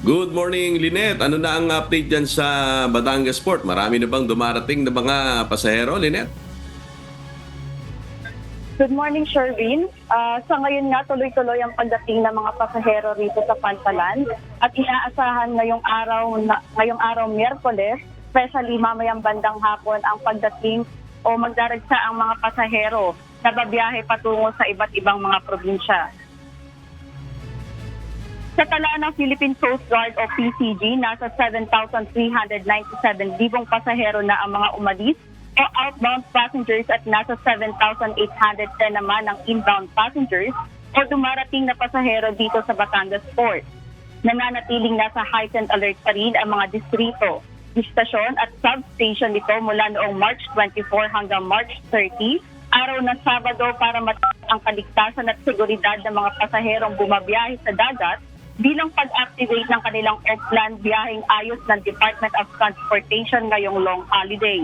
Good morning, Lynette. Ano na ang update dyan sa Batangas Port? Marami na bang dumarating na mga pasahero, Lynette? Good morning, Sherwin. Sa ngayon nga, tuloy-tuloy ang pagdating ng mga pasahero rito sa Pantalan at inaasahan ngayong araw Miyerkules, especially mamayang bandang hapon ang pagdating o magdaragsa ang mga pasahero na babiyahe patungo sa iba't ibang mga probinsya. Sa tala ng Philippine Coast Guard o PCG, nasa 7,397 libong pasahero na ang mga umalis o outbound passengers at nasa 7,810 naman ang inbound passengers o dumarating na pasahero dito sa Batangas Port. Nananatiling nasa heightened alert pa rin ang mga distrito, istasyon at substation nito mula noong March 24 hanggang March 30, araw ng Sabado para mataas ang kaligtasan at seguridad ng mga pasaherong bumabiyahe sa dagat bilang pag-activate ng kanilang off-land biyaheng ayos ng Department of Transportation ngayong long holiday.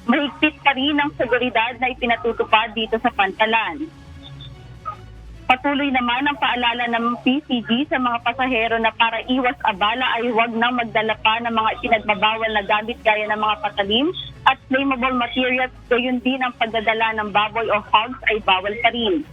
Mahigpit pa rin ang seguridad na ipinatutupad dito sa Pantalan. Patuloy naman ang paalala ng PCG sa mga pasahero na para iwas abala ay huwag nang magdala pa ng mga ipinagbabawal na gamit gaya ng mga patalim at flammable materials, gayon din ang pagdadala ng baboy o hogs ay bawal pa rin.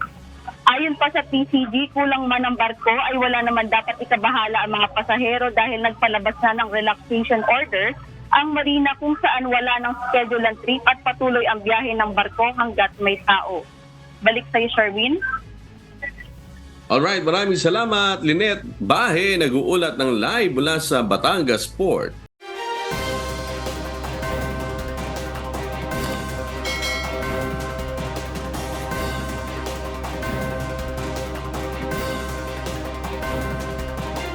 Ayon pa sa PCG, kulang man ang barko ay wala naman dapat ikabahala ang mga pasahero dahil nagpalabas na ng relaxation order ang marina kung saan wala ng schedule ng trip at patuloy ang biyahe ng barko hanggat may tao. Balik sa'yo, Sherwin. Alright, maraming salamat, Lynette Bahe, nag-uulat ng live mula sa Batangas Port.